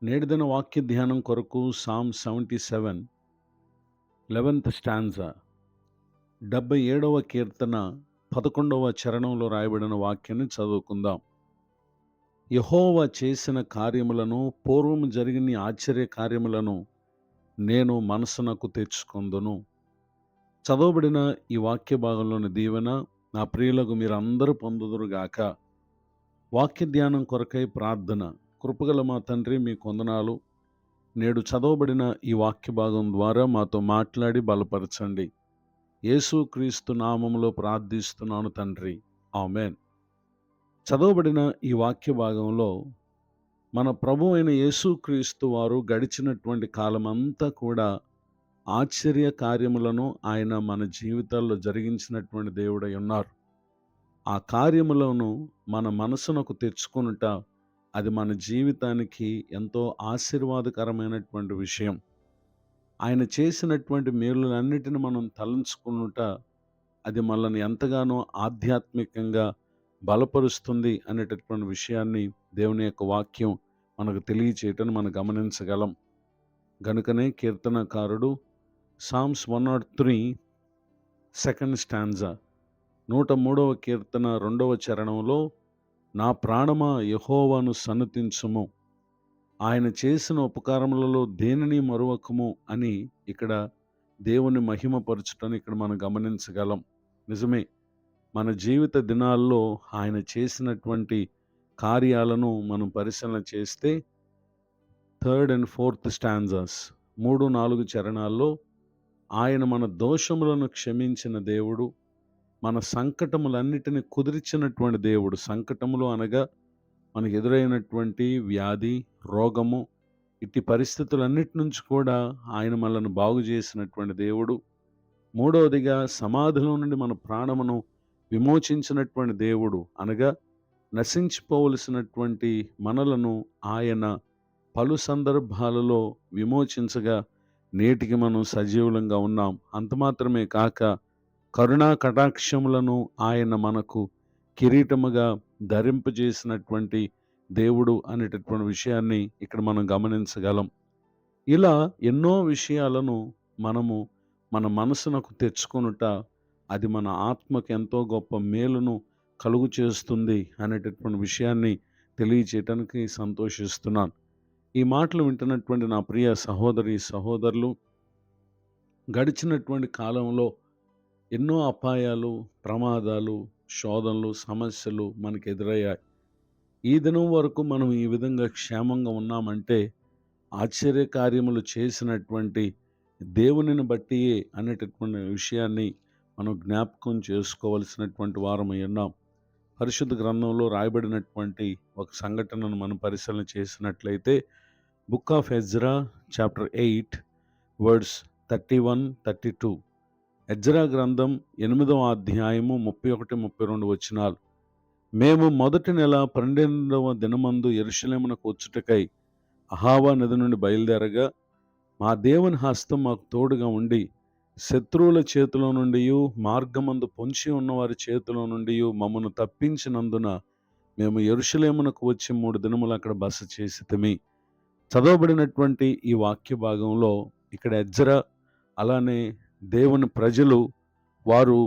నేటిదిన వాక్య ధ్యానం కొరకు సామ్ 77 11th స్టాంజా 77వ కీర్తన 11వ చరణంలో రాయబడిన వాక్యాన్ని చదువుకుందాం. యెహోవా చేసిన కార్యములను, పూర్వము జరిగిన ఆశ్చర్య కార్యములను నేను మనసునకు తెచ్చుకొందును. చదవబడిన ఈ వాక్య భాగంలోని దీవెన నా ప్రియులకు మీరందరూ పొందుదురుగాక. వాక్య ధ్యానం కొరకై ప్రార్థన. కృపగల మా తండ్రి, మీ కొందనాలు. నేడు చదవబడిన ఈ వాక్య భాగం ద్వారా మాతో మాట్లాడి బలపరచండి. యేసుక్రీస్తు నామములో ప్రార్థిస్తున్నాను తండ్రి, ఆమేన్. చదవబడిన ఈ వాక్య భాగంలో మన ప్రభు అయిన యేసుక్రీస్తు వారు గడిచినటువంటి కాలమంతా కూడా ఆశ్చర్య కార్యములను ఆయన మన జీవితాల్లో జరిగించినటువంటి దేవుడై ఉన్నారు. ఆ కార్యములను మన మనసునకు తెచ్చుకొనుట, అది మన జీవితానికి ఎంతో ఆశీర్వాదకరమైనటువంటి విషయం. ఆయన చేసినటువంటి మేలులన్నిటిని మనం తలంచుకునుట, అది మనల్ని ఎంతగానో ఆధ్యాత్మికంగా బలపరుస్తుంది అనేటటువంటి విషయాన్ని దేవుని యొక్క వాక్యం మనకు తెలియచేయటం మనం గమనించగలం. గనుకనే కీర్తనకారుడు సామ్స్ 103 సెకండ్ స్టాంజా 103వ కీర్తన 2వ చరణంలో, నా ప్రాణమా యెహోవాను సన్నుతించుము, ఆయన చేసిన ఉపకారములలో దేనిని మరువకము అని ఇక్కడ దేవుని మహిమపరచుటని ఇక్కడ మనం గమనించగలం. నిజమే, మన జీవిత దినాల్లో ఆయన చేసినటువంటి కార్యాలను మనం పరిశీలన చేస్తే 3rd and 4th స్టాంజాస్ 3-4 చరణాల్లో ఆయన మన దోషములను క్షమించిన దేవుడు, మన సంకటములన్నిటిని కుదిర్చినటువంటి దేవుడు. సంకటములు అనగా మనకు ఎదురైనటువంటి వ్యాధి, రోగము, ఇట్టి పరిస్థితులన్నిటి నుంచి కూడా ఆయన మనల్ని బాగు చేసినటువంటి దేవుడు. మూడవదిగా సమాధిలో నుండి మన ప్రాణమును విమోచించినటువంటి దేవుడు. అనగా నశించిపోవలసినటువంటి మనలను ఆయన పలు సందర్భాలలో విమోచించగా నేటికి మనం సజీవులంగా ఉన్నాం. అంత మాత్రమే కాక కరుణా కటాక్షములను ఆయన మనకు కిరీటముగా ధరింపజేసినటువంటి దేవుడు అనేటటువంటి విషయాన్ని ఇక్కడ మనం గమనించగలం. ఇలా ఎన్నో విషయాలను మనము మన మనసునకు తెచ్చుకొనుట, అది మన ఆత్మకు ఎంతో గొప్ప మేలును కలుగు చేస్తుంది అనేటటువంటి విషయాన్ని తెలియచేయటానికి సంతోషిస్తున్నాను. ఈ మాటలు వింటున్నటువంటి నా ప్రియ సహోదరి సహోదరులు, గడిచినటువంటి కాలంలో ఎన్నో అపాయాలు, ప్రమాదాలు, శోధనలు, సమస్యలు మనకు ఎదురయ్యాయి. ఈ దినం వరకు మనం ఈ విధంగా క్షేమంగా ఉన్నామంటే ఆశ్చర్య కార్యములు చేసినటువంటి దేవునిని బట్టియే అనేటటువంటి విషయాన్ని మనం జ్ఞాపకం చేసుకోవలసినటువంటి వారమై ఉన్నాం. పరిశుద్ధ గ్రంథంలో రాయబడినటువంటి ఒక సంఘటనను మనం పరిశీలన చేసినట్లయితే, book of Ezra chapter 8 words 31-32. Ezra గ్రంథం 8వ అధ్యాయము 31-32 వచనాలు. మేము మొదటి నెల 12వ దినమందు యెరూషలేమునకు వచ్చుటకై అహావా నది నుండి బయలుదేరగా, మా దేవుని హస్తం మాకు తోడుగా ఉండి శత్రువుల చేతిలో నుండి, మార్గమందు పొంచి ఉన్నవారి చేతిలో నుండి మమ్మను తప్పించినందున మేము యెరూషలేమునకు వచ్చి 3 దినములు అక్కడ బస చేసితిమి. చదవబడినటువంటి ఈ వాక్య భాగంలో ఇక్కడ ఎజ్రా, అలానే దేవుని ప్రజలు, వారు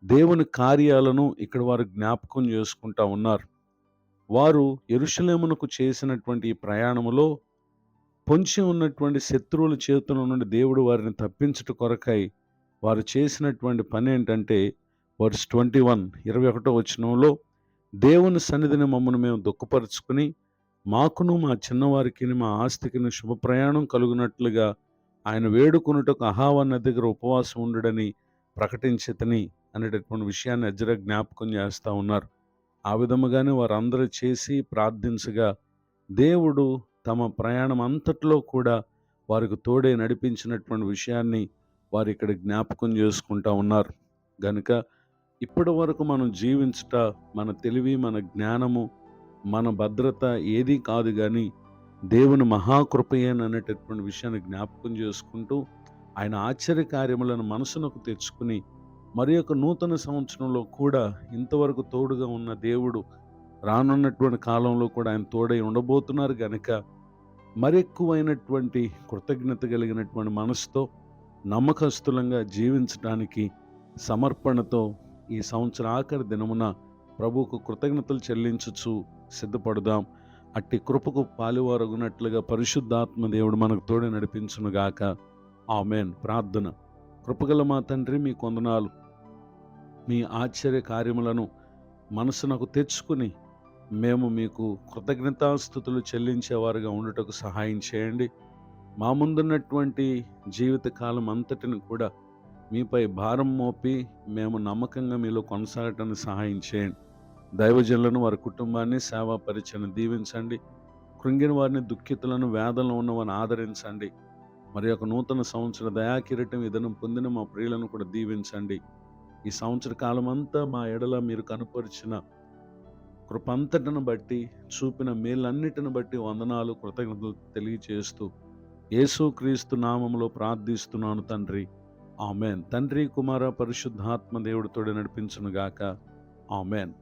దేవుని కార్యాలను ఇక్కడ వారు జ్ఞాపకం చేసుకుంటా ఉన్నారు. వారు యెరూషలేమునకు చేసినటువంటి ఈ ప్రయాణములో పొంచి ఉన్నటువంటి శత్రువుల చేతుల నుండి దేవుడు వారిని తప్పించుట కొరకై వారు చేసినటువంటి పని ఏంటంటే, వర్స్ 21వ వచనంలో, దేవుని సన్నిధిని మమ్మను మేము దుఃఖపరుచుకుని మాకును మా చిన్నవారికి మా ఆస్తికిని శుభ ప్రయాణం కలుగునట్లుగా ఆయన వేడుకొనుటకు అహావా నది దగ్గర ఉపవాసం ఉండడని ప్రకటించితిని అనేటటువంటి విషయాన్ని ఎజ్రా జ్ఞాపకం చేస్తూ ఉన్నారు. ఆ విధముగానే వారందరూ చేసి ప్రార్థించగా దేవుడు తమ ప్రయాణం అంతట్లో కూడా వారికి తోడే నడిపించినటువంటి విషయాన్ని వారు ఇక్కడ జ్ఞాపకం చేసుకుంటా ఉన్నారు. గనుక ఇప్పటి వరకు మనం జీవించుట, మన తెలివి, మన జ్ఞానము, మన భద్రత ఏదీ కాదు, కానీ దేవుని మహాకృపయేననేటటువంటి విషయాన్ని జ్ఞాపకం చేసుకుంటూ ఆయన ఆశ్చర్య కార్యములను మనసునకు తెచ్చుకుని, మరి యొక్క నూతన సంవత్సరంలో కూడా ఇంతవరకు తోడుగా ఉన్న దేవుడు రానున్నటువంటి కాలంలో కూడా ఆయన తోడై ఉండబోతున్నారు. గనుక మరెక్కువైనటువంటి కృతజ్ఞత కలిగినటువంటి మనసుతో నమ్మకస్తులంగా జీవించడానికి సమర్పణతో ఈ సంవత్సర ఆఖరి దినమున ప్రభువుకు కృతజ్ఞతలు చెల్లించుచు సిద్ధపడుదాం. అట్టి కృపకు పాలువారగునట్లుగా పరిశుద్ధాత్మ దేవుడు మనకు తోడు నడిపించునుగాక. ఆమేన్. ప్రార్థన. కృపగల మా తండ్రి, మీ కొందనాలు. మీ ఆశ్చర్య కార్యములను మనసునకు తెచ్చుకుని మేము మీకు కృతజ్ఞతాస్తుతులు చెల్లించేవారుగా ఉండుటకు సహాయం చేయండి. మా ముందున్నటువంటి జీవితకాలం అంతటిని కూడా మీపై భారం మోపి మేము నమ్మకంగా మీలో కొనసాగటానికి సహాయం చేయండి. దైవజనులను, వారి కుటుంబాన్ని, సేవా పరిచయను దీవించండి. కృంగిన వారిని, దుఃఖితులను, వేదనలో ఉన్న వారిని ఆదరించండి. మరి ఒక నూతన సంవత్సర దయాకిరీటం ఇదనం పొందిన మా ప్రియులను కూడా దీవించండి. ఈ సంవత్సర కాలం అంతా మా ఎడల మీరు కనుపరిచిన కృపంతటిని బట్టి, చూపిన మేలన్నిటిని బట్టి వందనాలు, కృతజ్ఞతలు తెలియచేస్తూ యేసుక్రీస్తు నామములో ప్రార్థిస్తున్నాను తండ్రి. ఆమేన్. తండ్రి, కుమార, పరిశుద్ధాత్మ దేవుడితోడే నడిపించునుగాక. ఆమేన్.